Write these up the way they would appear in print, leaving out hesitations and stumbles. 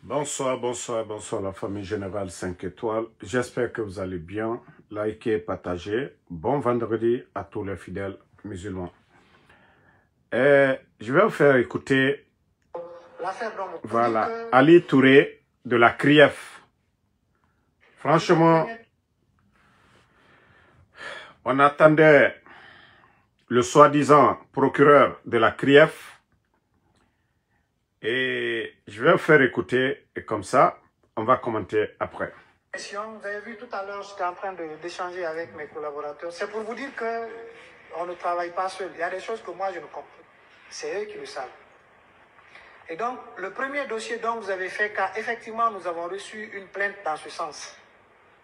Bonsoir, bonsoir, bonsoir la famille Générale 5 étoiles. J'espère que vous allez bien. Likez, partagez. Bon vendredi à tous les fidèles musulmans. Je vais vous faire écouter Ali Touré de la CRIEF. Franchement, on attendait le soi-disant procureur de la CRIEF. Et je vais vous faire écouter, et comme ça, on va commenter après. Vous avez vu tout à l'heure, j'étais en train d'échanger avec mes collaborateurs. C'est pour vous dire qu'on ne travaille pas seul. Il y a des choses que moi je ne comprends. C'est eux qui le savent. Et donc, le premier dossier dont vous avez fait cas, effectivement, nous avons reçu une plainte dans ce sens.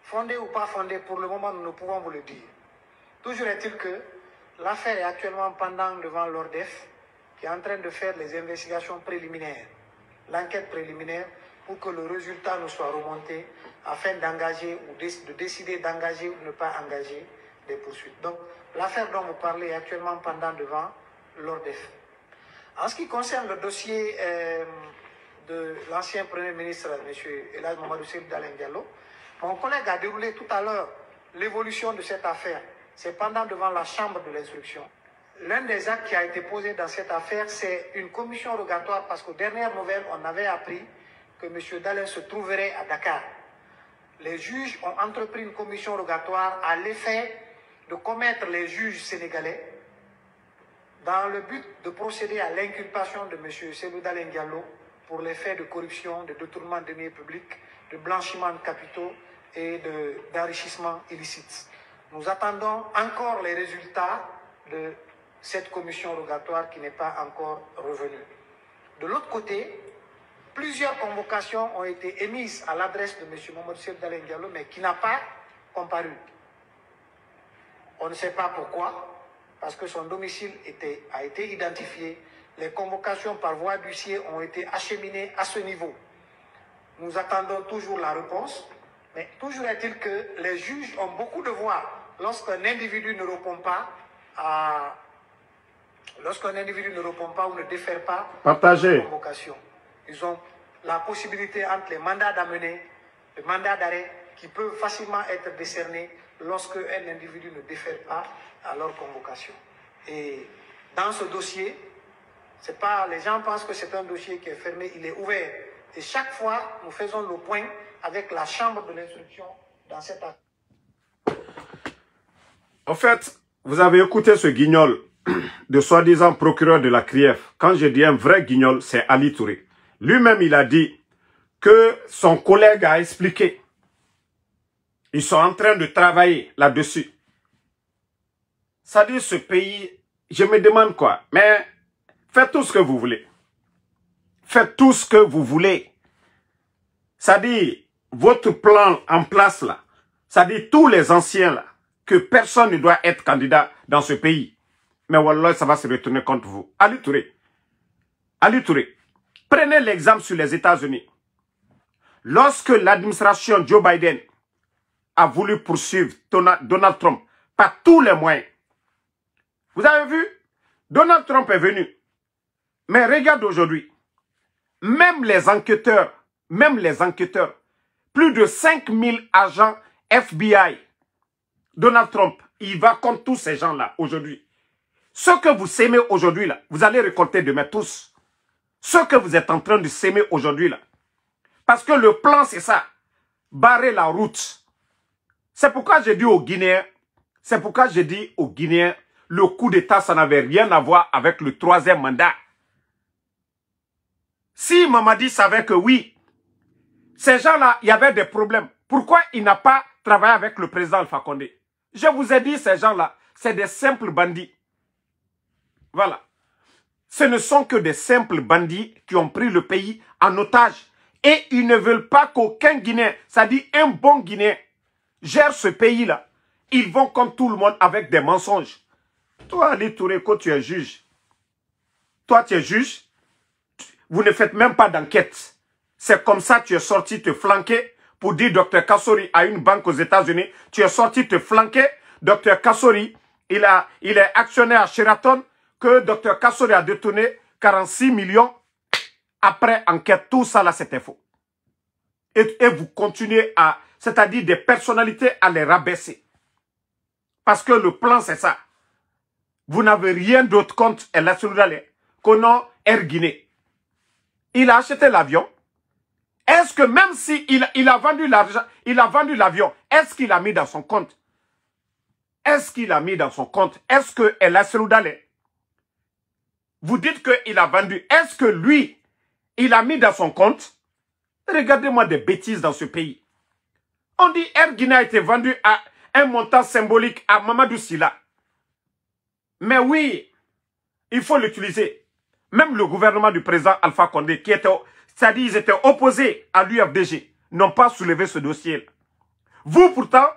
Fondée ou pas fondée, pour le moment, nous ne pouvons vous le dire. Toujours est-il que l'affaire est actuellement pendant devant l'ORDEF, qui est en train de faire les investigations préliminaires, l'enquête préliminaire, pour que le résultat nous soit remonté, afin d'engager ou de décider d'engager ou de ne pas engager des poursuites. Donc, l'affaire dont vous parlez est actuellement pendant devant l'ORDEF. En ce qui concerne le dossier de l'ancien Premier ministre, M. Elhadji Mamadou Cellou Dalein Diallo, mon collègue a déroulé tout à l'heure l'évolution de cette affaire. C'est pendant devant la chambre de l'instruction. L'un des actes qui a été posé dans cette affaire, c'est une commission rogatoire, parce qu'aux dernières nouvelles, on avait appris que M. Dalein se trouverait à Dakar. Les juges ont entrepris une commission rogatoire à l'effet de commettre les juges sénégalais dans le but de procéder à l'inculpation de M. Cellou Dalein Diallo pour les faits de corruption, de détournement de deniers publics, de blanchiment de capitaux et d'enrichissement illicite. Nous attendons encore les résultats de cette commission rogatoire qui n'est pas encore revenue. De l'autre côté, plusieurs convocations ont été émises à l'adresse de M. Mamadou Cellou Dalein Diallo, mais qui n'a pas comparu. On ne sait pas pourquoi, parce que son domicile a été identifié. Les convocations par voie d'huissier ont été acheminées à ce niveau. Nous attendons toujours la réponse, mais toujours est-il que les juges ont beaucoup de voix lorsqu'un individu ne répond pas ou ne défère pas la convocation. Ils ont la possibilité entre les mandats d'amener, les mandats d'arrêt, qui peuvent facilement être décernés lorsque un individu ne défère pas à leur convocation. Et dans ce dossier, les gens pensent que c'est un dossier qui est fermé, il est ouvert. Et chaque fois, nous faisons le point avec la chambre de l'instruction dans cette affaire. En fait, vous avez écouté ce guignol de soi-disant procureur de la CRIEF. Quand je dis un vrai guignol, c'est Ali Touré. Lui-même, il a dit que son collègue a expliqué. Ils sont en train de travailler là-dessus. Ça dit, ce pays, je me demande quoi. Mais faites tout ce que vous voulez. Faites tout ce que vous voulez. Ça dit, votre plan en place là, ça dit tous les anciens là, que personne ne doit être candidat dans ce pays. Mais wallah, ça va se retourner contre vous. Ali Touré. Ali Touré. Prenez l'exemple sur les États-Unis. Lorsque l'administration Joe Biden a voulu poursuivre Donald Trump par tous les moyens, vous avez vu, Donald Trump est venu. Mais regarde aujourd'hui, même les enquêteurs, plus de 5000 agents FBI, Donald Trump, il va contre tous ces gens-là aujourd'hui. Ce que vous s'aimez aujourd'hui là, vous allez récolter demain tous. Ce que vous êtes en train de s'aimer aujourd'hui là. Parce que le plan c'est ça, barrer la route. C'est pourquoi j'ai dit aux Guinéens, le coup d'État, ça n'avait rien à voir avec le 3e mandat. Si Mamadi savait que oui, ces gens-là, il y avait des problèmes, pourquoi il n'a pas travaillé avec le président Alpha Condé? Je vous ai dit, ces gens-là, c'est des simples bandits. Voilà. Ce ne sont que des simples bandits qui ont pris le pays en otage. Et ils ne veulent pas qu'aucun Guinéen, ça dit un bon Guinéen, gère ce pays-là. Ils vont comme tout le monde avec des mensonges. Toi, Ali Touré, quand tu es juge, toi tu es juge, vous ne faites même pas d'enquête. C'est comme ça que tu es sorti te flanquer pour dire Dr Kassori à une banque aux États-Unis. Tu es sorti te flanquer. Dr Kassori, il est actionnaire à Sheraton, que Dr Kassori a détourné 46 millions. Après enquête, tout ça là c'était faux. Et vous continuez à, c'est-à-dire des personnalités à les rabaisser. Parce que le plan, c'est ça. Vous n'avez rien d'autre contre El Assoudale qu'au nom Air Guinée. Il a acheté l'avion. Est-ce que même si il a vendu l'argent, il a vendu l'avion, est-ce qu'il a mis dans son compte? Est-ce qu'il a mis dans son compte? Est-ce que El Assoudale, vous dites qu'il a vendu, est-ce que lui, il a mis dans son compte? Regardez-moi des bêtises dans ce pays. On dit Air Guinée a été vendu à un montant symbolique à Mamadou Sylla. Mais oui, il faut l'utiliser. Même le gouvernement du président Alpha Condé, qui était, c'est-à-dire ils étaient opposés à l'UFDG, n'ont pas soulevé ce dossier. Vous, pourtant,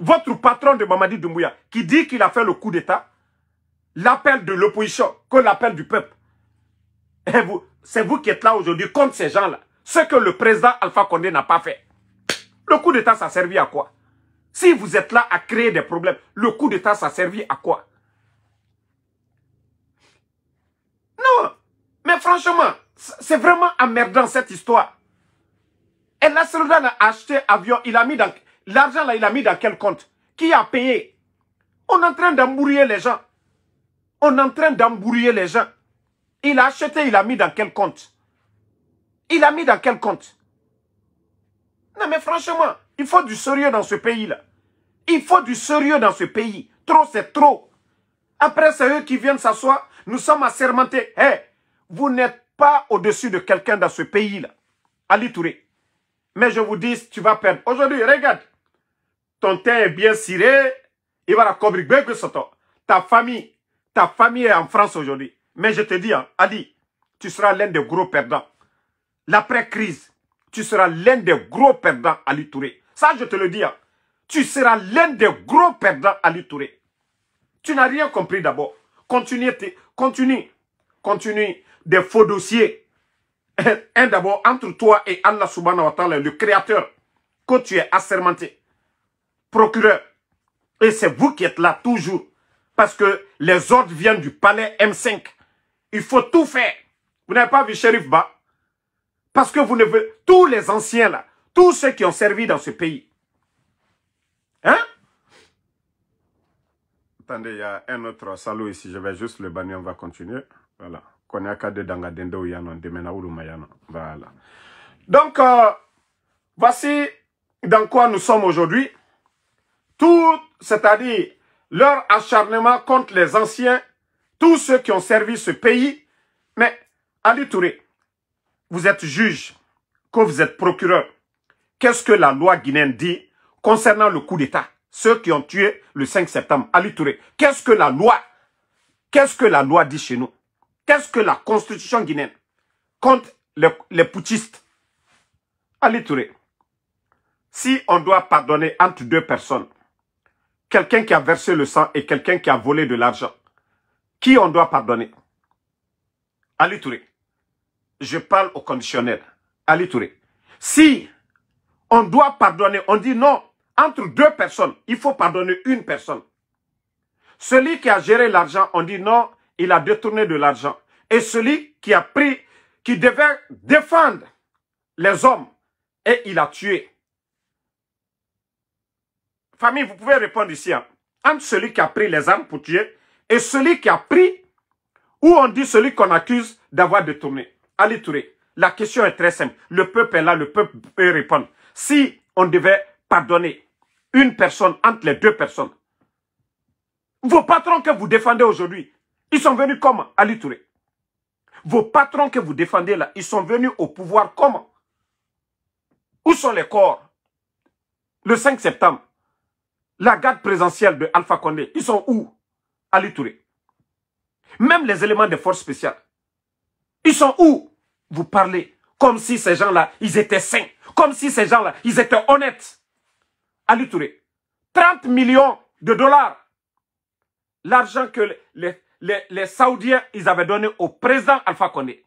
votre patron de Mamadi Doumbouya, qui dit qu'il a fait le coup d'État, l'appel de l'opposition, que l'appel du peuple. C'est vous qui êtes là aujourd'hui contre ces gens-là. Ce que le président Alpha Condé n'a pas fait. Le coup d'État, ça a servi à quoi? Si vous êtes là à créer des problèmes, le coup d'État, ça a servi à quoi? Non, mais franchement, c'est vraiment emmerdant cette histoire. Et la Assoudale a acheté avion, il a mis dans... L'argent là, il a mis dans quel compte? Qui a payé? On est en train d'embrouiller les gens. On est en train d'embrouiller les gens. Il a acheté, il a mis dans quel compte? Il a mis dans quel compte? Non mais franchement, il faut du sérieux dans ce pays-là. Il faut du sérieux dans ce pays. Trop, c'est trop. Après, c'est eux qui viennent s'asseoir. Nous sommes assermentés. Hey, vous n'êtes pas au-dessus de quelqu'un dans ce pays-là. Ali Touré. Mais je vous dis, tu vas perdre. Aujourd'hui, regarde. Ton teint est bien ciré. Il va la couvrir. Ta famille est en France aujourd'hui. Mais je te dis, hein, Ali, tu seras l'un des gros perdants. L'après-crise, tu seras l'un des gros perdants, Ali Touré. Ça, je te le dis. Hein. Tu seras l'un des gros perdants, Ali Touré. Tu n'as rien compris d'abord. Continue des faux dossiers. Un d'abord, entre toi et Allah subhanahu wa ta'ala, le créateur, que tu es assermenté, procureur. Et c'est vous qui êtes là toujours. Parce que les ordres viennent du palais M5. Il faut tout faire. Vous n'avez pas vu Shérif Ba? Parce que vous ne voulez... Tous les anciens là, tous ceux qui ont servi dans ce pays. Hein? Attendez, il y a un autre salaud ici. Je vais juste le bannir, on va continuer. Voilà. Voilà. Donc, voici dans quoi nous sommes aujourd'hui. Tout, c'est-à-dire leur acharnement contre les anciens, tous ceux qui ont servi ce pays. Mais, Ali Touré, vous êtes juge, que vous êtes procureur. Qu'est-ce que la loi guinéenne dit concernant le coup d'État? Ceux qui ont tué le 5 septembre, Ali Touré. Qu'est-ce que la loi dit chez nous? Qu'est-ce que la constitution guinéenne contre les putschistes? Ali Touré, si on doit pardonner entre deux personnes, quelqu'un qui a versé le sang et quelqu'un qui a volé de l'argent, qui on doit pardonner? Ali Touré, je parle au conditionnel. Ali Touré, si on doit pardonner, on dit non, entre deux personnes, il faut pardonner une personne. Celui qui a géré l'argent, on dit non, il a détourné de l'argent. Et celui qui a pris, qui devait défendre les hommes, et il a tué. Famille, vous pouvez répondre ici. Hein. Entre celui qui a pris les armes pour tuer et celui qui a pris, ou on dit celui qu'on accuse d'avoir détourné. Ali Touré, la question est très simple. Le peuple est là, le peuple peut répondre. Si on devait pardonner une personne entre les deux personnes, vos patrons que vous défendez aujourd'hui, ils sont venus comment, Ali Touré? Vos patrons que vous défendez là, ils sont venus au pouvoir comment? Où sont les corps? Le 5 septembre, la garde présidentielle de Alpha Condé, ils sont où? Ali Touré. Même les éléments des forces spéciales, ils sont où? Vous parlez comme si ces gens-là, ils étaient sains. Comme si ces gens-là, ils étaient honnêtes. Ali Touré, 30 millions de dollars. L'argent que les Saoudiens, ils avaient donné au président Alpha Condé.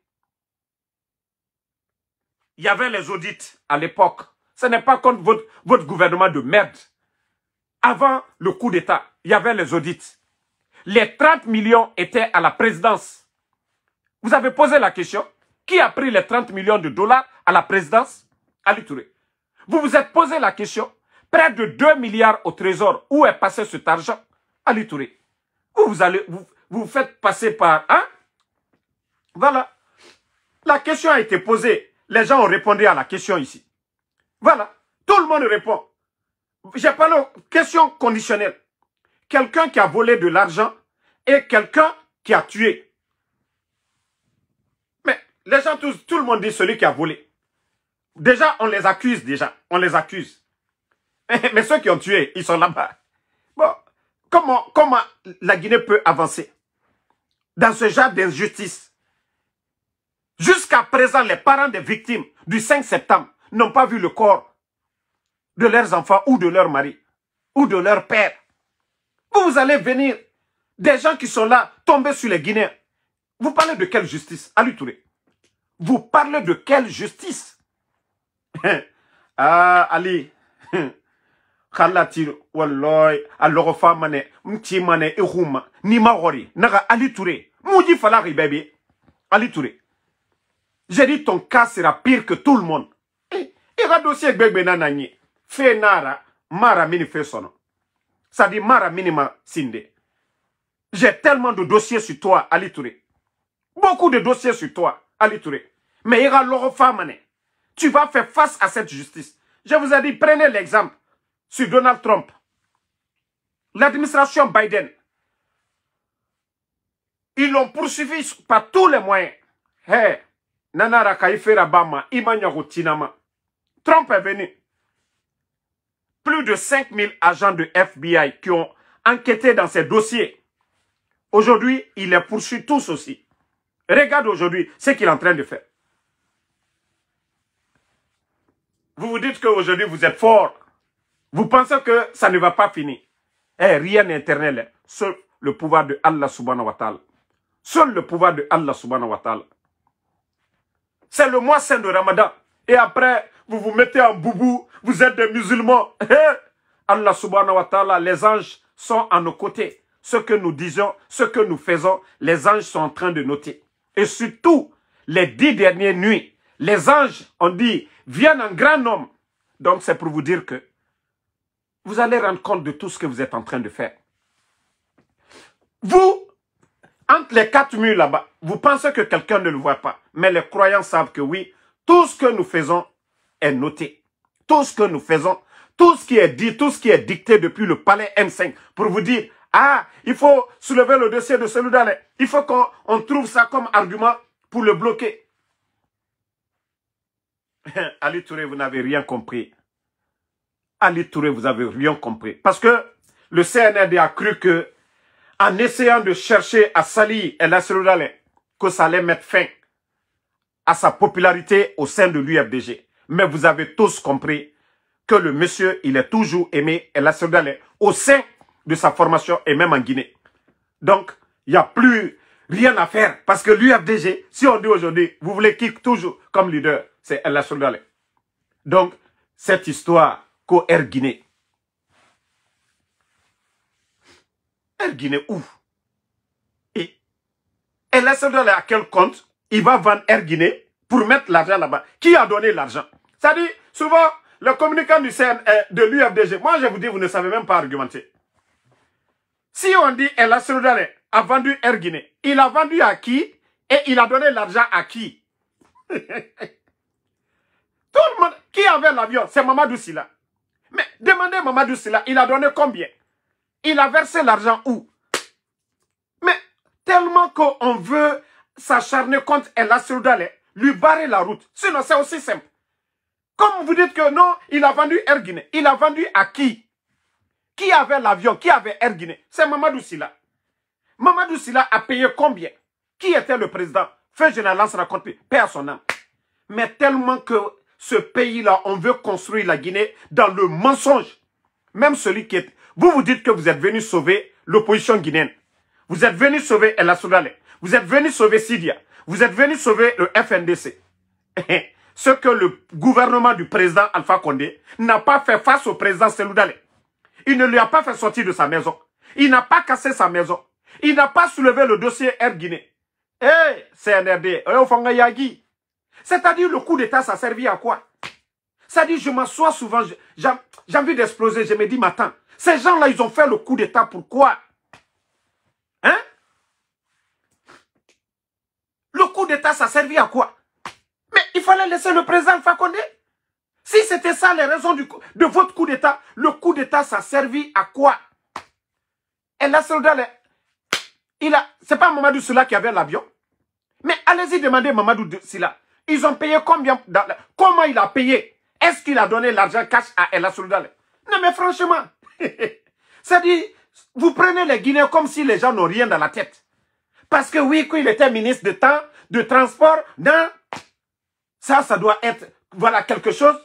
Il y avait les audits à l'époque. Ce n'est pas contre votre gouvernement de merde. Avant le coup d'État, il y avait les audits. Les 30 millions étaient à la présidence. Vous avez posé la question. Qui a pris les 30 millions de dollars à la présidence? Ali Touré. Vous vous êtes posé la question, près de 2 milliards au trésor, où est passé cet argent? Ali Touré. Vous faites passer par... Hein? Voilà. La question a été posée. Les gens ont répondu à la question ici. Voilà. Tout le monde répond. J'ai parlé de question conditionnelle. Quelqu'un qui a volé de l'argent et quelqu'un qui a tué. Mais les gens, tout le monde dit celui qui a volé. Déjà, on les accuse déjà. On les accuse. Mais ceux qui ont tué, ils sont là-bas. Bon, comment la Guinée peut avancer dans ce genre d'injustice? Jusqu'à présent, les parents des victimes du 5 septembre n'ont pas vu le corps de leurs enfants ou de leur mari ou de leur père. Vous allez venir, des gens qui sont là, tomber sur les Guinéens. Vous parlez de quelle justice? Ali Touré. Vous parlez de quelle justice? Ah, Ali. Khalati, walloy, alorofa mane, mti mane, ehuma, ni mahori, naga Ali Touré. Moudi falari, bébé. Ali Touré. J'ai dit ton cas sera pire que tout le monde. Il y a un dossier avec Benanani. Fait nara, mara mini fait son nom. Ça dit mara minima sinde. J'ai tellement de dossiers sur toi, Ali Touré. Beaucoup de dossiers sur toi, Ali Touré. Mais il y a l'orofa mane. Tu vas faire face à cette justice. Je vous ai dit, prenez l'exemple sur Donald Trump. L'administration Biden. Ils l'ont poursuivi par tous les moyens. Hey, Nanara Kaifera Bama, Imanyoro Tinama. Trump est venu. Plus de 5000 agents de FBI qui ont enquêté dans ces dossiers. Aujourd'hui, il les poursuit tous aussi. Regarde aujourd'hui ce qu'il est en train de faire. Vous vous dites qu'aujourd'hui vous êtes fort. Vous pensez que ça ne va pas finir. Eh, rien n'est éternel. Seul le pouvoir de Allah subhanahu wa ta'ala. Seul le pouvoir de Allah subhanahu wa ta'ala. C'est le mois saint de Ramadan. Et après, vous vous mettez en boubou. Vous êtes des musulmans. Allah subhanahu wa ta'ala, les anges sont à nos côtés. Ce que nous disons, ce que nous faisons, les anges sont en train de noter. Et surtout, les 10 dernières nuits, les anges ont dit, viennent en grand nombre. Donc c'est pour vous dire que vous allez rendre compte de tout ce que vous êtes en train de faire. Vous, entre les 4 murs là-bas, vous pensez que quelqu'un ne le voit pas. Mais les croyants savent que oui, tout ce que nous faisons est noté. Tout ce que nous faisons, tout ce qui est dit, tout ce qui est dicté depuis le palais M5 pour vous dire, ah, il faut soulever le dossier de celui-là. Il faut qu'on trouve ça comme argument pour le bloquer. Ali Touré, vous n'avez rien compris. Ali Touré, vous n'avez rien compris. Parce que le CNRD a cru que, en essayant de chercher à salir El Asseloudalé, que ça allait mettre fin à sa popularité au sein de l'UFDG. Mais vous avez tous compris que le monsieur, il est toujours aimé El Asseloudalé au sein de sa formation et même en Guinée. Donc, il n'y a plus rien à faire. Parce que l'UFDG, si on dit aujourd'hui, vous voulez qui toujours comme leader, c'est El Asseloudalé. Donc, cette histoire qu'Air Guinée. Air Guinée où? Et El Asseloudalé à quel compte il va vendre Air Guinée pour mettre l'argent là-bas? Qui a donné l'argent? Ça dit, souvent, le communicant du CN, de l'UFDG, moi je vous dis, vous ne savez même pas argumenter. Si on dit El Asseloudalé a vendu Air Guinée, il a vendu à qui et il a donné l'argent à qui? Tout le monde, qui avait l'avion? C'est Mamadou Sylla. Mais demandez Mamadou Sylla, il a donné combien? Il a versé l'argent où? Mais tellement qu'on veut s'acharner contre El Asseloudalé, lui barrer la route. Sinon, c'est aussi simple. Comme vous dites que non, il a vendu Air Guinée. Il a vendu à qui? Qui avait l'avion? Qui avait Air Guinée? C'est Mamadou Sylla. Mamadou Sylla a payé combien? Qui était le président? Feu général Lance raconte, paix à son âme. Mais tellement que ce pays-là, on veut construire la Guinée dans le mensonge. Même celui qui est... Vous vous dites que vous êtes venu sauver l'opposition guinéenne. Vous êtes venu sauver El Asseloudalé. Vous êtes venu sauver Sidia. Vous êtes venu sauver le FNDC. Ce que le gouvernement du président Alpha Condé n'a pas fait face au président Seloudalé. Il ne lui a pas fait sortir de sa maison. Il n'a pas cassé sa maison. Il n'a pas soulevé le dossier Air Guinée. CNRD, c'est-à-dire le coup d'État, ça a servi à quoi? Ça dit, je m'assois souvent, j'ai envie d'exploser. Je me dis, mais attends, ces gens-là, ils ont fait le coup d'État, pourquoi? Hein? Le coup d'État, ça servait à quoi? Mais il fallait laisser le président Alpha Condé. Si c'était ça les raisons de votre coup d'État, le coup d'État, ça servait à quoi? Et là, c'est pas Mamadou Sylla qui avait l'avion. Mais allez-y demander Mamadou Sylla. Ils ont payé combien? Comment il a payé? Est-ce qu'il a donné l'argent cash à El Soldal? Non mais franchement, ça dit, vous prenez les Guinéens comme si les gens n'ont rien dans la tête. Parce que oui, quand il était ministre de transport, non, ça doit être, voilà, quelque chose.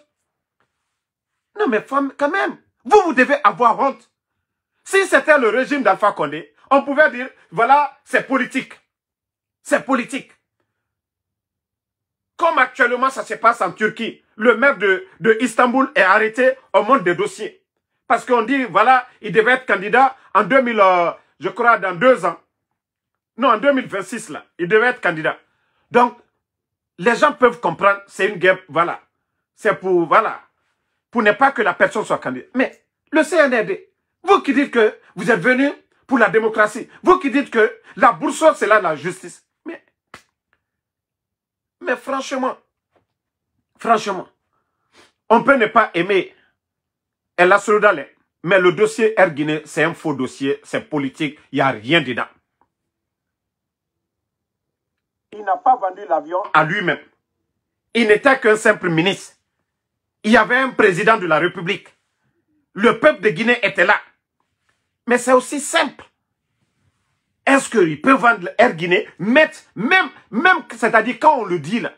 Non mais quand même, vous devez avoir honte. Si c'était le régime d'Alpha Condé, on pouvait dire, voilà, c'est politique. C'est politique. Comme actuellement ça se passe en Turquie. Le maire de Istanbul est arrêté, on monte des dossiers. Parce qu'on dit, voilà, il devait être candidat en 2000, je crois, dans 2 ans. Non, en 2026, là, il devait être candidat. Donc, les gens peuvent comprendre, c'est une guerre, voilà. C'est pour, voilà, pour ne pas que la personne soit candidate. Mais, le CNRD, vous qui dites que vous êtes venu pour la démocratie, vous qui dites que la boussole, c'est là la justice. Mais franchement, on peut ne pas aimer El Soldal, mais le dossier Air Guinée, c'est un faux dossier, c'est politique, il n'y a rien dedans. Il n'a pas vendu l'avion à lui-même. Il n'était qu'un simple ministre. Il y avait un président de la République. Le peuple de Guinée était là. Mais c'est aussi simple. Est-ce qu'il peut vendre Air Guinée, même c'est-à-dire quand on le dit là,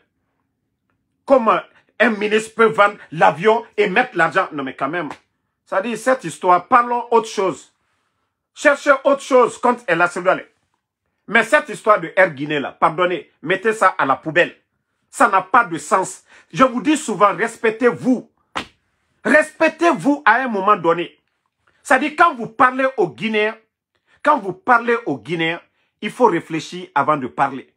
comme un ministre peut vendre l'avion et mettre l'argent. Non mais quand même, c'est-à-dire cette histoire, parlons autre chose. Cherchez autre chose contre El Soldal. Mais cette histoire de Air Guinée là, pardonnez, mettez ça à la poubelle. Ça n'a pas de sens. Je vous dis souvent, respectez-vous. Respectez-vous à un moment donné. C'est-à-dire quand vous parlez aux Guinéens, il faut réfléchir avant de parler.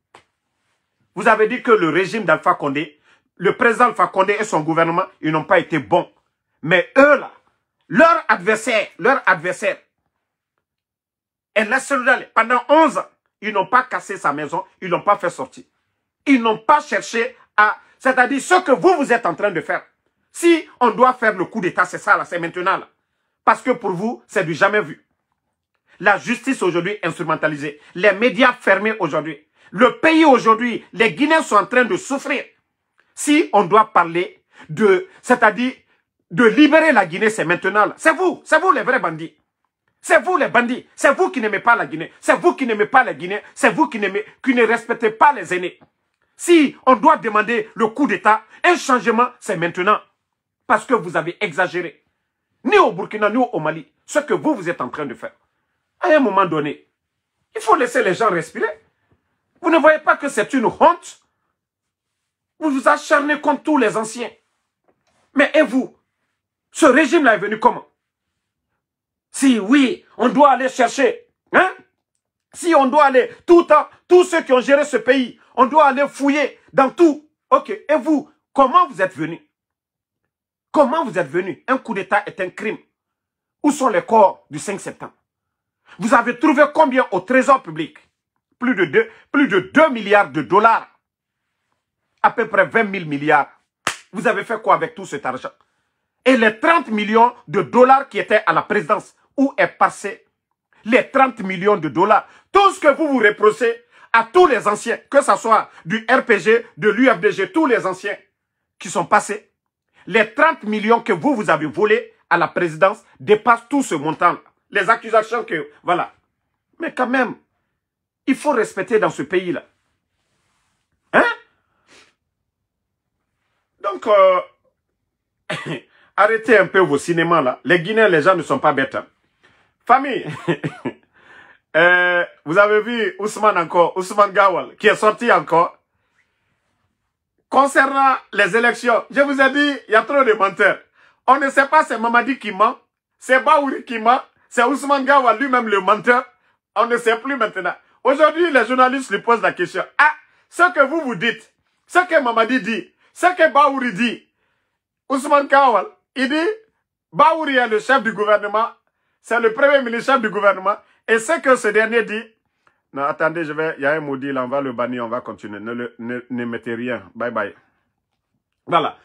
Vous avez dit que le régime d'Alpha Condé, le président Alpha Condé et son gouvernement, ils n'ont pas été bons. Mais eux là, leur adversaire, El Soldal, pendant 11 ans, ils n'ont pas cassé sa maison, ils n'ont pas fait sortir. Ils n'ont pas cherché à... C'est-à-dire ce que vous êtes en train de faire. Si on doit faire le coup d'État, c'est ça là, c'est maintenant là. Parce que pour vous, c'est du jamais vu. La justice aujourd'hui instrumentalisée. Les médias fermés aujourd'hui. Le pays aujourd'hui, les Guinéens sont en train de souffrir. Si on doit parler de... C'est-à-dire de libérer la Guinée, c'est maintenant. C'est vous les vrais bandits. C'est vous les bandits. C'est vous qui n'aimez pas la Guinée. C'est vous qui n'aimez pas la Guinée. C'est vous qui ne respectez pas les aînés. Si on doit demander le coup d'État, un changement, c'est maintenant. Parce que vous avez exagéré. Ni au Burkina, ni au Mali. Ce que vous êtes en train de faire. À un moment donné, il faut laisser les gens respirer. Vous ne voyez pas que c'est une honte? Vous vous acharnez contre tous les anciens. Mais et vous? Ce régime-là est venu comment? Si oui, on doit aller chercher, hein? Si on doit aller, tous ceux qui ont géré ce pays, on doit aller fouiller dans tout. Ok, et vous, comment vous êtes venus? Comment vous êtes venus? Un coup d'État est un crime. Où sont les corps du 5 septembre? Vous avez trouvé combien au trésor public? Plus de 2 milliards de dollars. À peu près 20 000 milliards. Vous avez fait quoi avec tout cet argent? Et les 30 millions de dollars qui étaient à la présidence, où est passé les 30 millions de dollars? Tout ce que vous reprochez à tous les anciens, que ce soit du RPG, de l'UFDG, tous les anciens qui sont passés, les 30 millions que vous avez volés à la présidence dépassent tout ce montant. Les accusations que... Voilà. Mais quand même, il faut respecter dans ce pays-là. Hein? Donc, arrêtez un peu vos cinémas là. Les Guinéens, les gens ne sont pas bêtes. Hein. Famille, vous avez vu Ousmane Gawal, qui est sorti encore. Concernant les élections, je vous ai dit, il y a trop de menteurs. On ne sait pas c'est Mamadi qui ment, c'est Baouri qui ment, c'est Ousmane Gawal lui-même le menteur. On ne sait plus maintenant. Aujourd'hui, les journalistes lui posent la question. Ah, ce que vous dites, ce que Mamadi dit, ce que Baouri dit, Ousmane Kawal, il dit, Baouri est le chef du gouvernement, c'est le premier ministre chef du gouvernement, et ce que ce dernier dit, non, attendez, il y a un maudit là, on va le bannir, on va continuer, ne mettez rien, bye bye. Voilà.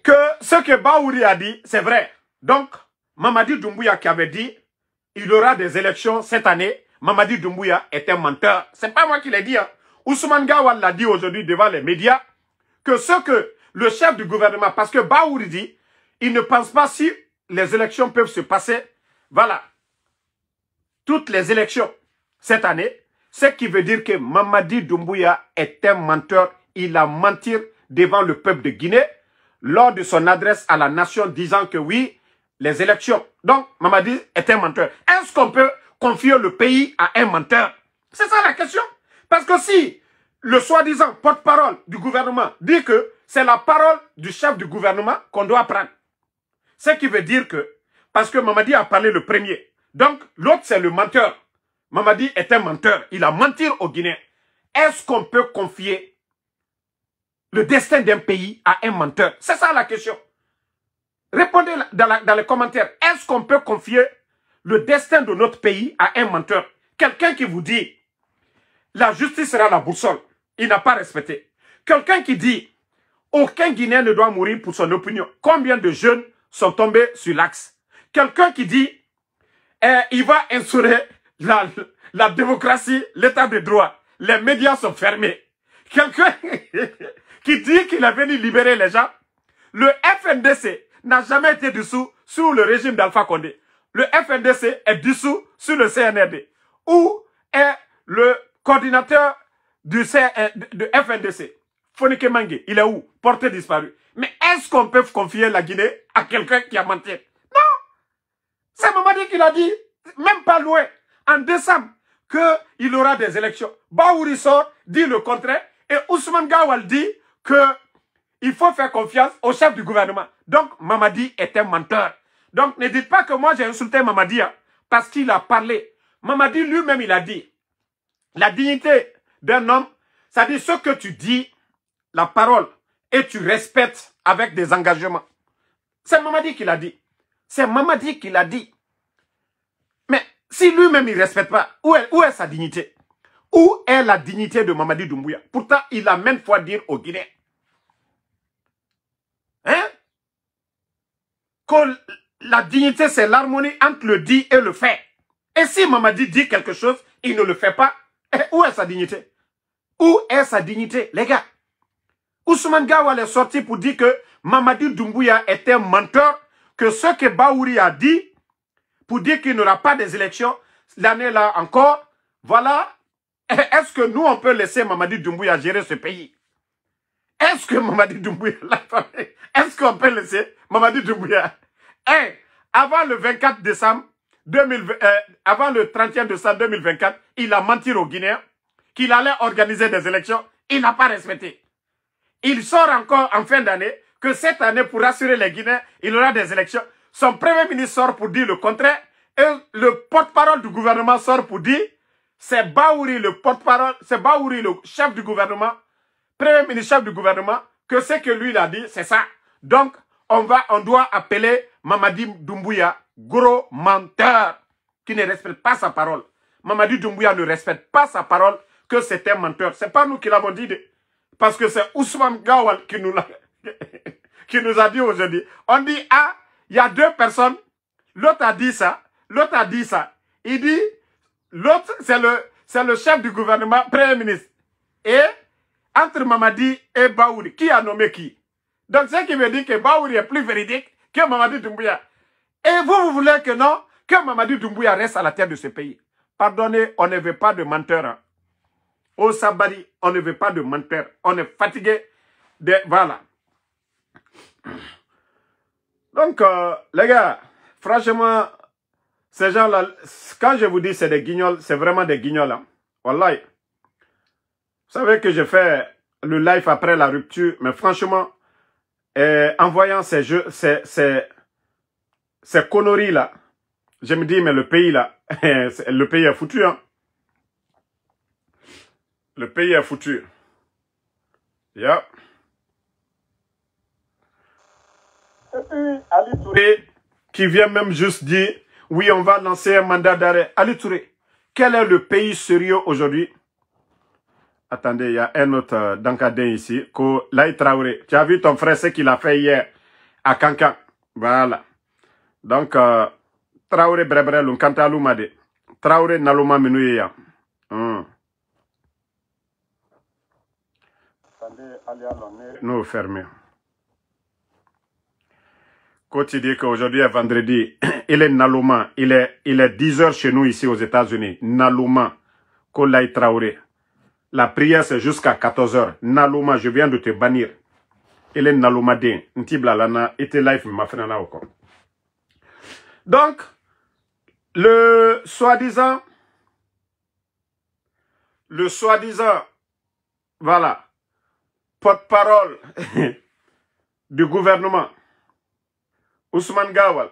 Que ce que Baouri a dit, c'est vrai. Donc, Mamadi Doumbouya qui avait dit, il y aura des élections cette année, Mamadi Doumbouya est un menteur. C'est pas moi qui l'ai dit. Hein. Ousmane Gawal l'a dit aujourd'hui devant les médias, que ce que le chef du gouvernement, parce que Baouri dit, il ne pense pas si les élections peuvent se passer, voilà, toutes les élections cette année, ce qui veut dire que Mamadi Doumbouya est un menteur. Il a menti devant le peuple de Guinée lors de son adresse à la nation disant que oui, les élections. Donc, Mamadi est un menteur. Est-ce qu'on peut confier le pays à un menteur? C'est ça la question. Parce que si le soi-disant porte-parole du gouvernement dit que c'est la parole du chef du gouvernement qu'on doit prendre, ce qui veut dire que, parce que Mamadi a parlé le premier, donc l'autre c'est le menteur. Mamadi est un menteur. Il a menti aux Guinéens. Est-ce qu'on peut confier le destin d'un pays à un menteur? C'est ça la question. Répondez dans les commentaires. Est-ce qu'on peut confier le destin de notre pays à un menteur? Quelqu'un qui vous dit la justice sera la boussole. Il n'a pas respecté. Quelqu'un qui dit aucun Guinéen ne doit mourir pour son opinion. Combien de jeunes sont tombés sur l'axe? Quelqu'un qui dit il va instaurer la démocratie, l'état de droit. Les médias sont fermés. Quelqu'un qui dit qu'il est venu libérer les gens. Le FNDC n'a jamais été dissous sous le régime d'Alpha Condé. Le FNDC est dissous sous le CNRD. Où est le coordinateur du FNDC? Fonike Mangue, il est où? Porté disparu. Mais est-ce qu'on peut confier la Guinée à quelqu'un qui a menti? Non! C'est Mamadi qui l'a dit, même pas loin, en décembre, qu'il y aura des élections. Baouri sort, dit le contraire, et Ousmane Gawal dit qu'il faut faire confiance au chef du gouvernement. Donc, Mamadi est un menteur. Donc, ne dites pas que moi j'ai insulté Mamadi, hein, parce qu'il a parlé. Mamadi lui-même, il a dit, la dignité d'un homme, ça dit ce que tu dis, la parole, et tu respectes avec des engagements. C'est Mamadi qui l'a dit. C'est Mamadi qui l'a dit. Mais si lui-même il ne respecte pas, où est sa dignité? Où est la dignité de Mamadi Doumbouya? Pourtant, il a même foi dire aux Guinéens. Hein? Que la dignité, c'est l'harmonie entre le dit et le fait. Et si Mamadi dit quelque chose, il ne le fait pas, où est sa dignité? Où est sa dignité, les gars? Ousmane Gawal est sorti pour dire que Mamadi Doumbouya est un menteur, que ce que Baouri a dit, pour dire qu'il n'y aura pas des élections l'année-là encore, voilà. Est-ce que nous, on peut laisser Mamadi Doumbouya gérer ce pays? Est-ce que Mamadi Doumbouya, est-ce qu'on peut laisser Mamadi Doumbouya? Avant le 24 décembre, avant le 31 décembre 2024, il a menti aux Guinéens qu'il allait organiser des élections. Il n'a pas respecté. Il sort encore en fin d'année que cette année, pour rassurer les Guinéens, il y aura des élections. Son premier ministre sort pour dire le contraire. Et le porte-parole du gouvernement sort pour dire c'est Baouri le porte-parole, c'est Baouri le chef du gouvernement, premier ministre chef du gouvernement, que ce que lui il a dit, c'est ça. Donc, on doit appeler Mamadi Doumbouya gros menteur qui ne respecte pas sa parole. Mamadi Doumbouya ne respecte pas sa parole, que c'est un menteur. C'est pas nous qui l'avons dit, parce que c'est Ousmane Gawal qui nous a dit aujourd'hui. On dit, ah, il y a deux personnes, l'autre a dit ça, l'autre a dit ça. Il dit, l'autre, c'est le chef du gouvernement, premier ministre. Et entre Mamadi et Baouri, qui a nommé qui? Donc, ce qui veut dire que Baouri est plus véridique que Mamadi Doumbouya. Et vous voulez que non, que Mamadi Doumbouya reste à la tête de ce pays. Pardonnez, on ne veut pas de menteurs. Hein. Au Sabari, on ne veut pas de menteurs. On est fatigué de... Voilà. Donc, les gars, franchement, ces gens-là, quand je vous dis c'est des guignols, c'est vraiment des guignols. Hein. Wallahi. Vous savez que j'ai fait le live après la rupture, mais franchement, en voyant ces jeux, ces conneries-là, je me dis, mais le pays là, le pays est foutu. Hein. Le pays est foutu. Yeah. Et puis, Ali Touré, qui vient même juste dire, oui, on va lancer un mandat d'arrêt. Ali Touré, quel est le pays sérieux aujourd'hui? Attendez, il y a un autre Dankadin ici, Laï Traoré. Tu as vu ton frère, ce qu'il a fait hier à Kankan. Voilà. Donc, Traoré Brebre, Lunkanta Lumade. Traoré Naluma Menouya. Attendez, allez, nous fermer. Quand tu dis qu'aujourd'hui est vendredi, il est Naluma, il est 10 h chez nous ici aux États-Unis. Naluma, Laï Traoré. La prière, c'est jusqu'à 14 h. Naluma, je viens de te bannir. Il est Naluma Din. Ntibla lana, ite life ma frena encore. Donc, le soi-disant, voilà, porte-parole du gouvernement, Ousmane Gawal,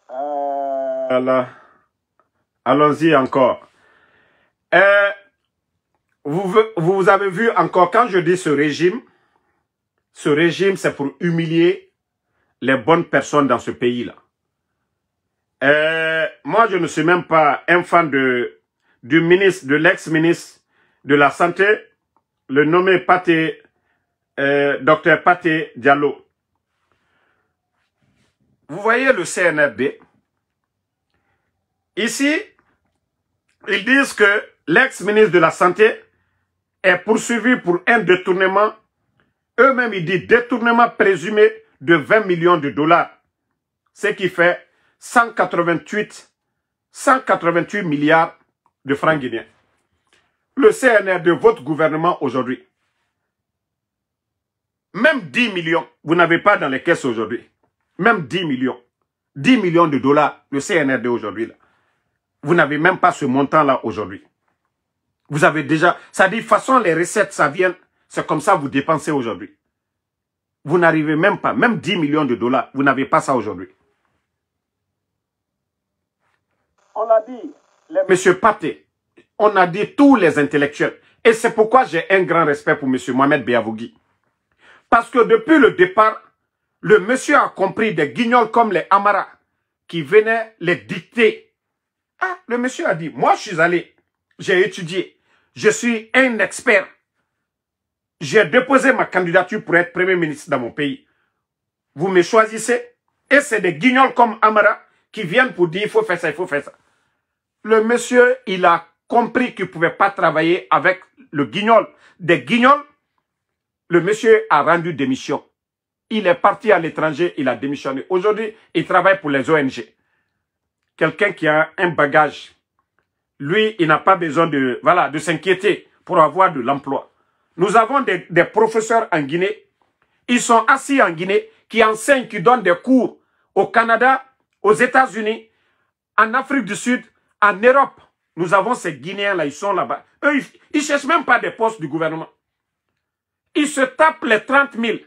voilà. Allons-y encore. Vous avez vu encore, quand je dis ce régime, c'est pour humilier les bonnes personnes dans ce pays-là. Moi, je ne suis même pas un fan de l'ex-ministre de la Santé, le nommé Dr Pathé Diallo. Vous voyez le CNRD. Ici, ils disent que l'ex-ministre de la Santé est poursuivi pour un détournement. Eux-mêmes, ils disent détournement présumé de 20 millions de dollars. Ce qui fait 188 milliards de francs guinéens. Le CNR de votre gouvernement aujourd'hui, même 10 millions, vous n'avez pas dans les caisses aujourd'hui. Même 10 millions. 10 millions de dollars, le CNRD aujourd'hui. Vous n'avez même pas ce montant-là aujourd'hui. Vous avez déjà... Ça dit, de toute façon, les recettes, ça vient... C'est comme ça vous dépensez aujourd'hui. Vous n'arrivez même pas, même 10 millions de dollars, vous n'avez pas ça aujourd'hui. On l'a dit, Monsieur Pathé, on a dit tous les intellectuels. Et c'est pourquoi j'ai un grand respect pour Monsieur Mohamed Beavougui. Parce que depuis le départ, le monsieur a compris des guignols comme les Amara qui venaient les dicter. Ah, le monsieur a dit, moi je suis allé, j'ai étudié, je suis un expert. J'ai déposé ma candidature pour être Premier ministre dans mon pays. Vous me choisissez et c'est des guignols comme Amara qui viennent pour dire il faut faire ça, il faut faire ça. Le monsieur, il a compris qu'il ne pouvait pas travailler avec le guignol. Des guignols, le monsieur a rendu démission. Il est parti à l'étranger, il a démissionné. Aujourd'hui, il travaille pour les ONG. Quelqu'un qui a un bagage. Lui, il n'a pas besoin de, voilà, de s'inquiéter pour avoir de l'emploi. Nous avons des professeurs en Guinée. Ils sont assis en Guinée, qui enseignent, qui donnent des cours au Canada, aux États-Unis, en Afrique du Sud, en Europe. Nous avons ces Guinéens-là, ils sont là-bas. Eux, ils ne cherchent même pas des postes du gouvernement. Ils se tapent les 30 000.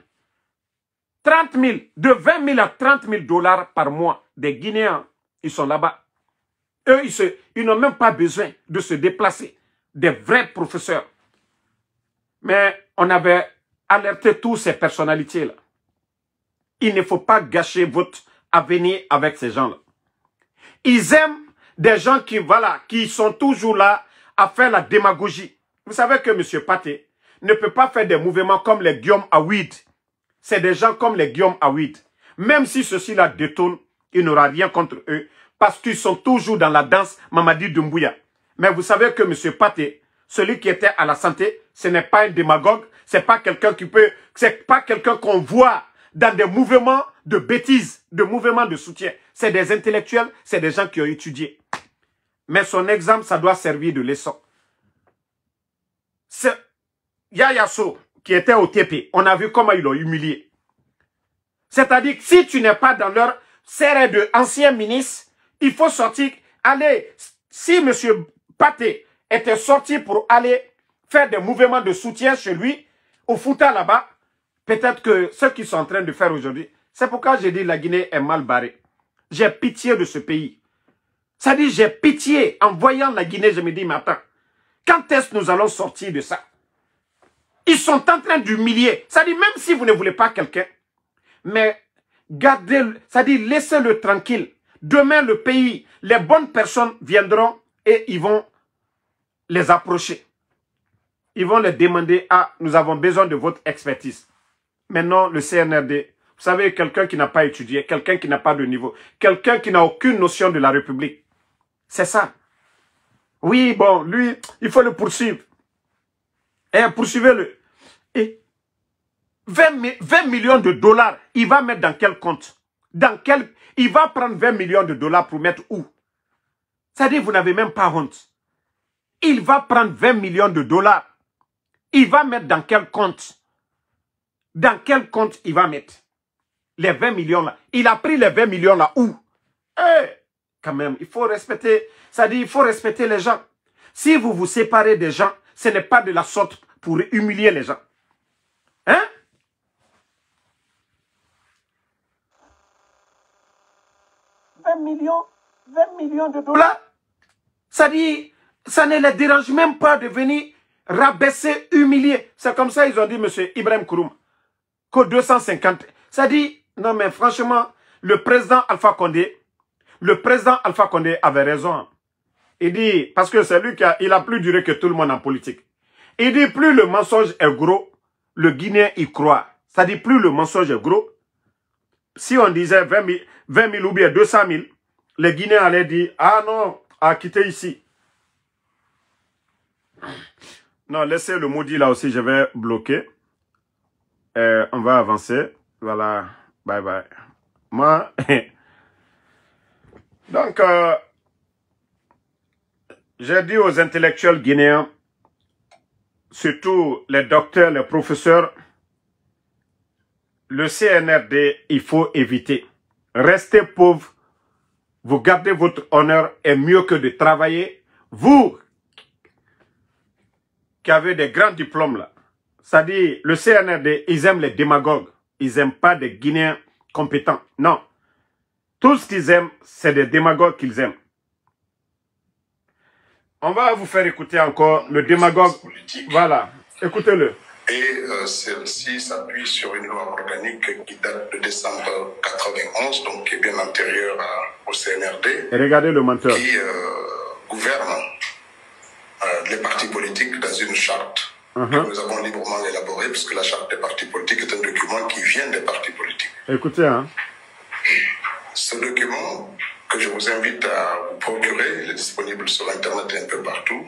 30 000, de 20 000 à 30 000 dollars par mois. Des Guinéens, ils sont là-bas. Eux, ils n'ont même pas besoin de se déplacer. Des vrais professeurs. Mais on avait alerté toutes ces personnalités-là. Il ne faut pas gâcher votre avenir avec ces gens-là. Ils aiment des gens qui, voilà, qui sont toujours là à faire la démagogie. Vous savez que M. Pathé ne peut pas faire des mouvements comme les Guillaume Awid. C'est des gens comme les Guillaume Awid. Même si ceux-ci-là détournent, il n'aura rien contre eux. Parce qu'ils sont toujours dans la danse Mamadi Doumbouya. Mais vous savez que M. Pathé, celui qui était à la santé, ce n'est pas un démagogue. C'est pas quelqu'un qui peut, c'est pas quelqu'un qu'on voit dans des mouvements de bêtises, de mouvements de soutien. C'est des intellectuels, c'est des gens qui ont étudié. Mais son exemple, ça doit servir de leçon. C'est Yaya Sow, qui était au TP, on a vu comment ils l'ont humilié. C'est-à-dire que si tu n'es pas dans leur serre de anciens ministres, il faut sortir. Allez, si M. Pathé était sorti pour aller faire des mouvements de soutien chez lui, au Fouta là-bas, peut-être que ce qu'ils sont en train de faire aujourd'hui, c'est pourquoi j'ai dit la Guinée est mal barrée. J'ai pitié de ce pays. Ça dit, j'ai pitié. En voyant la Guinée, je me dis, mais attends, Quand est-ce que nous allons sortir de ça? Ils sont en train d'humilier. Ça dit, même si vous ne voulez pas quelqu'un, mais gardez, ça dit, laissez-le tranquille. Demain, le pays, les bonnes personnes viendront et ils vont les approcher. Ils vont les demander, ah, nous avons besoin de votre expertise. Maintenant, le CNRD, vous savez, quelqu'un qui n'a pas étudié, quelqu'un qui n'a pas de niveau, quelqu'un qui n'a aucune notion de la République. C'est ça. Oui, bon, lui, il faut le poursuivre. Et poursuivez-le. Et 20 millions de dollars, il va mettre dans quel compte? Il va prendre 20 millions de dollars pour mettre où? C'est-à-dire, vous n'avez même pas honte. Il va prendre 20 millions de dollars. Il va mettre dans quel compte? Dans quel compte il va mettre les 20 millions là? Il a pris les 20 millions là où? Quand même, il faut respecter, ça dit, il faut respecter les gens. Si vous vous séparez des gens, ce n'est pas de la sorte pour humilier les gens. Hein? $20 millions de dollars. Ça dit, ça ne les dérange même pas de venir rabaisser, humilier. C'est comme ça ils ont dit, M. Ibrahim Kourouma, que 250. Ça dit, non mais franchement, le président Alpha Condé avait raison. Il dit, parce que c'est lui il a plus duré que tout le monde en politique. Il dit, plus le mensonge est gros, le Guinéen y croit. Ça dit, plus le mensonge est gros, si on disait 20 000 ou bien 200 000, les Guinéens allaient dire, ah non, à quitter ici. Non, laissez le maudit là aussi, je vais bloquer. On va avancer. Voilà, bye bye. Moi, donc, j'ai dit aux intellectuels guinéens, surtout les docteurs, les professeurs, le CNRD, il faut éviter. Restez pauvre, vous gardez votre honneur est mieux que de travailler. Vous, qui avez des grands diplômes là, c'est-à-dire le CNRD, ils aiment les démagogues. Ils n'aiment pas des Guinéens compétents. Non. Tout ce qu'ils aiment, c'est des démagogues qu'ils aiment. On va vous faire écouter encore le démagogue. Voilà, écoutez-le. Et celle-ci s'appuie sur une loi organique qui date de décembre 91, donc qui est bien antérieure au CNRD. Et regardez le menteur. Qui gouverne les partis politiques dans une charte que nous avons librement élaborée, puisque la charte des partis politiques est un document qui vient des partis politiques. Écoutez, hein. Ce document, que je vous invite à vous procurer, il est disponible sur Internet et un peu partout,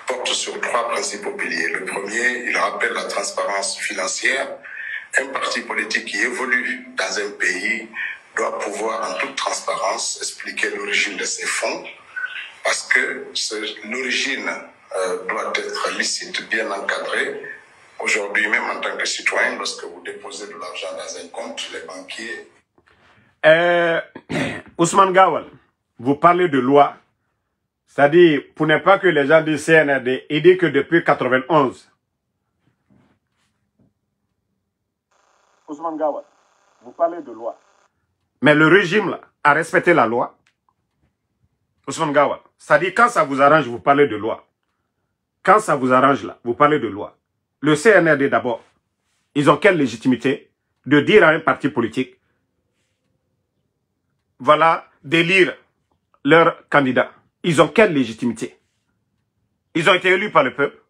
porte sur 3 principaux piliers. Le premier, il rappelle la transparence financière. Un parti politique qui évolue dans un pays doit pouvoir en toute transparence expliquer l'origine de ses fonds, parce que l'origine doit être licite, bien encadrée. Aujourd'hui, même en tant que citoyen, lorsque vous déposez de l'argent dans un compte, les banquiers... Ousmane Gawal, vous parlez de loi. C'est-à-dire, pour ne pas que les gens du CNRD, il dit que depuis 91. Ousmane Gawal, vous parlez de loi. Mais le régime là, a respecté la loi. Ousmane Gawal, c'est-à-dire quand ça vous arrange, vous parlez de loi. Quand ça vous arrange là, vous parlez de loi. Le CNRD d'abord, ils ont quelle légitimité de dire à un parti politique, voilà, d'élire leur candidat. Ils ont quelle légitimité? Ils ont été élus par le peuple.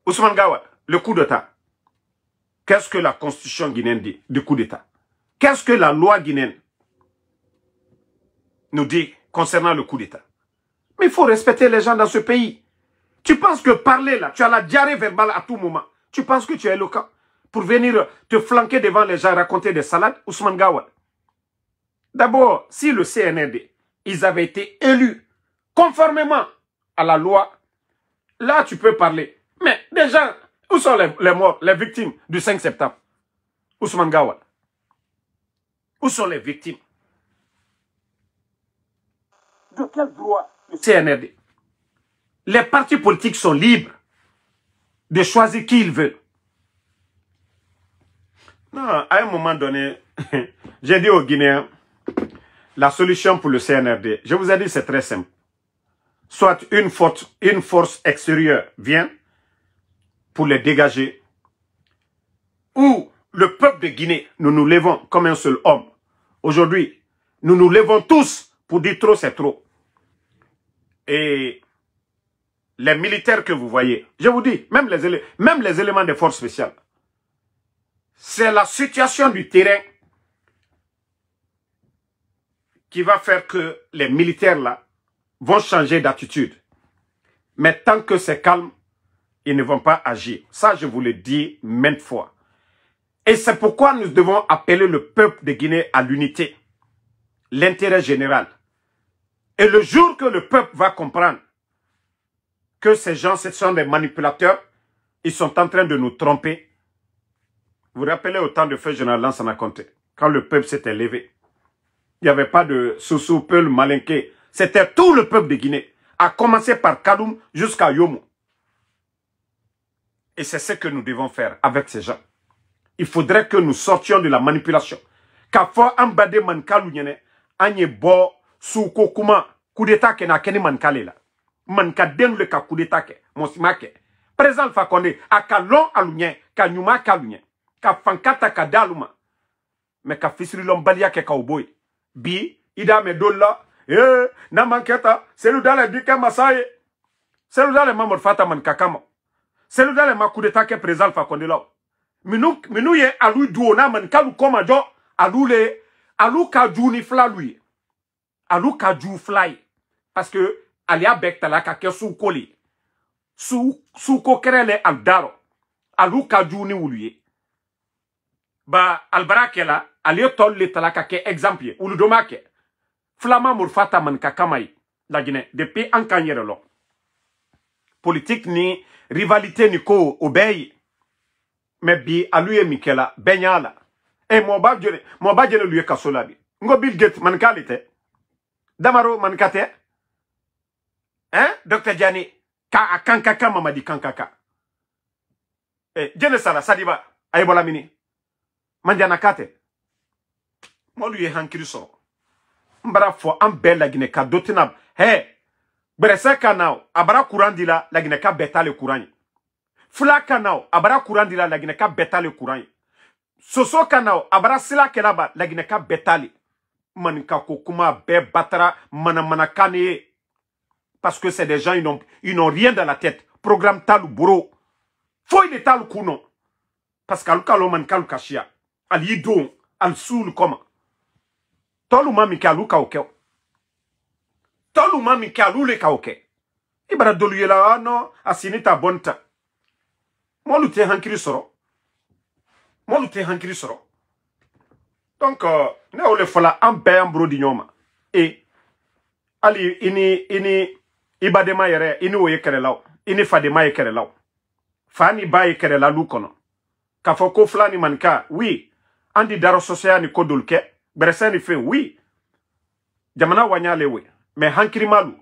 Ousmane Gawal, le coup d'État. Qu'est-ce que la constitution guinéenne dit du coup d'État? Qu'est-ce que la loi guinéenne nous dit concernant le coup d'État? Mais il faut respecter les gens dans ce pays. Tu penses que parler là, tu as la diarrhée verbale à tout moment. Tu penses que tu es éloquent pour venir te flanquer devant les gens et raconter des salades, Ousmane Gawal? D'abord, si le CNRD, ils avaient été élus conformément à la loi, là tu peux parler. Mais déjà, où sont les morts, les victimes du 5 septembre? Ousmane Gawal. Où sont les victimes? De quel droit le CNRD? Les partis politiques sont libres de choisir qui ils veulent. Non, à un moment donné, j'ai dit aux Guinéens, la solution pour le CNRD, je vous ai dit c'est très simple. soit une force extérieure vient pour les dégager, ou le peuple de Guinée, nous nous levons comme un seul homme. Aujourd'hui, nous nous levons tous pour dire trop, c'est trop. Et les militaires que vous voyez, je vous dis, même les éléments des forces spéciales, c'est la situation du terrain qui va faire que les militaires là vont changer d'attitude. Mais tant que c'est calme, ils ne vont pas agir. Ça, je vous le dis maintes fois. Et c'est pourquoi nous devons appeler le peuple de Guinée à l'unité, l'intérêt général. Et le jour que le peuple va comprendre que ces gens, ce sont des manipulateurs, ils sont en train de nous tromper. Vous vous rappelez au temps de feu général Lansana Conté, quand le peuple s'était levé. Il n'y avait pas de Soussou, Peul, Malinké. C'était tout le peuple de Guinée, à commencer par Kaloum jusqu'à Yomo. Et c'est ce que nous devons faire avec ces gens. Il faudrait que nous sortions de la manipulation. Kafo ambade mankalu nyene, anye bo souko kuma coup d'état ke na keni mankale la. Manka dengle ka coup d'état ke, monsimake. Président Fakonde, aka lon alunye, ka nyuma kalunye, ka fankata ka daluma. Mais ka fisri lombalia ke ka oboy. Bi, ida me dolla, na manketa, selu dale dike masaye. Selu dale mamor fata mankakama. Selu dale ma coup d'état ke président Fakonde la. Minou ye alou duo na man kalu koma jo alou ka jouni fla lui alou ka jou fly parce que alia bekta la ka ke sou koli sou ko kerele al daro alou ka jouni wuluye ba albarake la ali tol le tala ka ke exemple ulu domake flama murfata man ka kamai la Guinée depuis an kanyere lo politique ni rivalité ni ko obey. Mais bi aluye Mikela benyala e mo ba jene luye kasola bi ngo Bill Gates man kalite damaro man kate Dr Diani ka akankaka mamadi kankaka jene sala sadiba ay bola mini manjana kate mo luye hankiri so mbara fo am bella Guinée ka dotina brese kanao abara courant la Guinée ka betale courant. Fula kanao abara courant dila la Guinée ka betale courant. Soso kanao abara sila kelaba la Guinée ka betale. Manika kokuma be batara mana kane. Parce que c'est des gens ils n'ont rien dans la tête. Programme talu buro. Faut il est talu kuno. Parce qu'alu kalo man kalu kashia. Al yidon al soul koma. Tolu mami kalu kaoke. Tolu mami kalu le kaoke. Ibara dolu yela no asinita bonta. Moi, nous t'ai hankiri soro. Donc, ne ole fola ampe ambro di nyoma. Et, ali, ini, ibadema yere, ini oye kere lao. Ini fadema ye kere lao. Fani ba ye kere la lukono. Kafoko flani manka, oui. Andi daro sosea ni kodulke. Berese ni fe, oui. Jamana wanyale we. Me hankiri malu.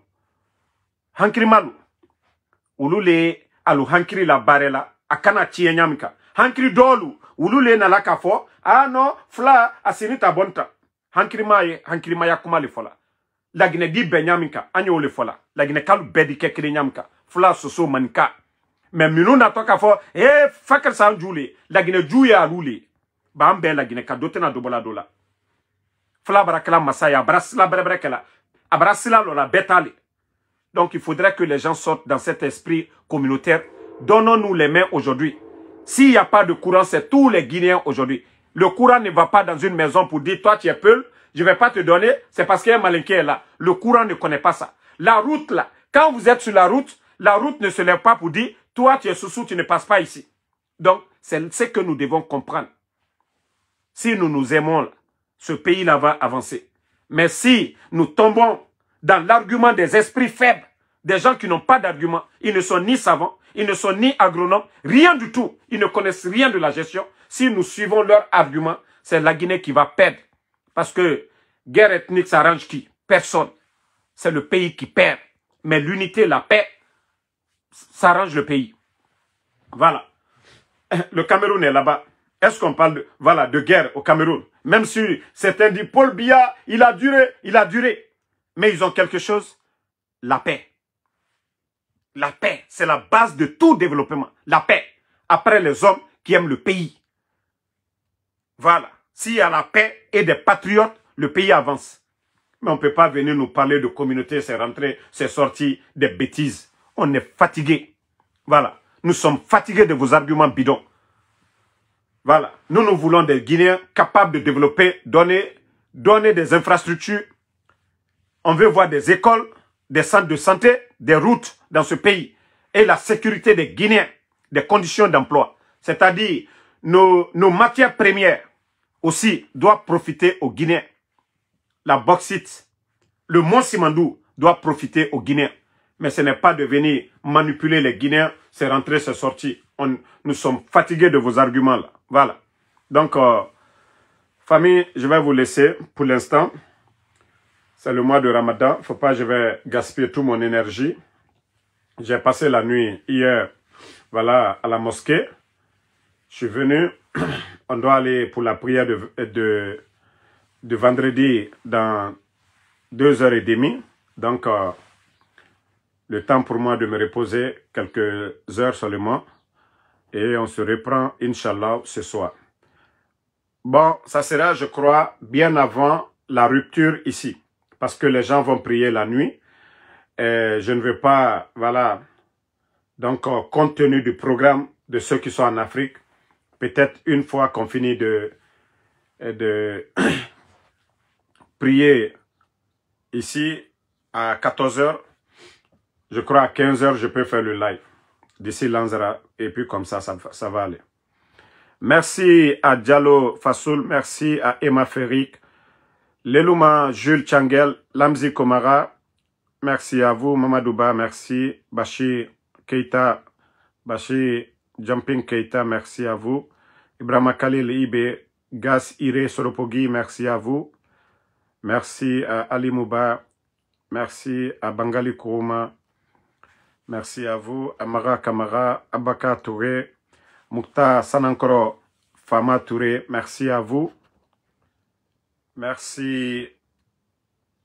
Ulule, alu hankiri la barela. Akana tiye nyamika. Hankiri dolu. Ulule na laka fo. No, fla asinita bonta. Hankiri maya kumali fola. Lagine di be nyamika. Anyo le fola. Lagine kalu bedi kekiri nyamika. Fla soso manika. Men minu na toka fo. Fakir sa anjule. Lagine juye alule. Ba ambe lagine kadote na dobola dola. Fla barakela masaya. Abrasila berebrekela. Abrasila lola betale. Donc il faudrait que les gens sortent dans cet esprit communautaire. Donnons-nous les mains aujourd'hui. S'il n'y a pas de courant, c'est tous les Guinéens aujourd'hui. Le courant ne va pas dans une maison pour dire, toi tu es Peul, je ne vais pas te donner, c'est parce qu'il y a un malinqué est là. Le courant ne connaît pas ça. La route là, quand vous êtes sur la route ne se lève pas pour dire, toi tu es sous, tu ne passes pas ici. Donc, c'est ce que nous devons comprendre. Si nous nous aimons, là, ce pays-là va avancer. Mais si nous tombons dans l'argument des esprits faibles, des gens qui n'ont pas d'argument, ils ne sont ni savants, ils ne sont ni agronomes, rien du tout. Ils ne connaissent rien de la gestion. Si nous suivons leurs arguments, c'est la Guinée qui va perdre. Parce que guerre ethnique s'arrange qui? Personne. C'est le pays qui perd. Mais l'unité, la paix, s'arrange le pays. Voilà. Le Cameroun est là-bas. Est-ce qu'on parle de guerre au Cameroun? Même si certains disent Paul Biya, il a duré. Mais ils ont quelque chose, la paix. La paix, c'est la base de tout développement. La paix. Après les hommes qui aiment le pays. Voilà. S'il y a la paix et des patriotes, le pays avance. Mais on ne peut pas venir nous parler de communauté, c'est rentré, c'est sorti, des bêtises. On est fatigué. Voilà. Nous sommes fatigués de vos arguments bidons. Voilà. Nous voulons des Guinéens capables de développer, donner des infrastructures. On veut voir des écoles, des centres de santé, des routes dans ce pays. Et la sécurité des Guinéens, des conditions d'emploi. C'est-à-dire, nos matières premières aussi doivent profiter aux Guinéens. La bauxite, le Mont Simandou doit profiter aux Guinéens. Mais ce n'est pas de venir manipuler les Guinéens, c'est rentré, c'est sorti. Nous sommes fatigués de vos arguments là. Voilà. Donc, famille, je vais vous laisser pour l'instant. C'est le mois de Ramadan. Faut pas que je vais gaspiller toute mon énergie. J'ai passé la nuit hier, voilà, à la mosquée. Je suis venu. On doit aller pour la prière de vendredi dans 2h30. Donc, le temps pour moi de me reposer quelques heures seulement. Et on se reprend, Inch'Allah, ce soir. Bon, ça sera, je crois, bien avant la rupture ici. Parce que les gens vont prier la nuit. Et je ne veux pas, voilà. Donc, compte tenu du programme de ceux qui sont en Afrique, peut-être une fois qu'on finit de prier ici à 14h, je crois à 15h, je peux faire le live. D'ici Lanzara, et puis comme ça va aller. Merci à Diallo Fassoul, merci à Emma Ferric, Lelouma Jules Changel, Lamzi Komara, merci à vous, Mamadouba, merci, Bachir Keita, Bachir Jumping Keita, merci à vous, Ibrahima Khalil Ibe, Gas Ire Soropogi, merci à vous, merci à Ali Mouba, merci à Bangali Kourouma, merci à vous, Amara Kamara, Abaka Touré, Moukta Sanankoro, Fama Touré, merci à vous. Merci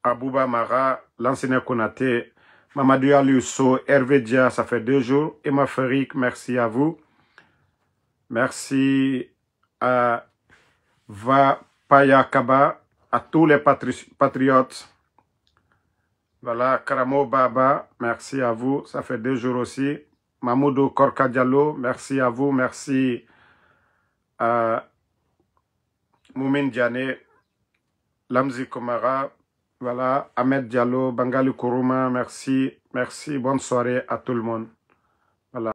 à Bouba Mara, l'enseignant Konaté, Mamadou Aliusso, Hervé Dia, ça fait 2 jours. Emma Ferric, merci à vous. Merci à Vapaya Kaba, à tous les patriotes. Voilà, Karamo Baba, merci à vous, ça fait 2 jours aussi. Mamoudou Korka Diallo, merci à vous, merci à Moumine Diané, Lamzi Komara, voilà, Ahmed Diallo, Bangali Kourouma, merci, merci, bonne soirée à tout le monde.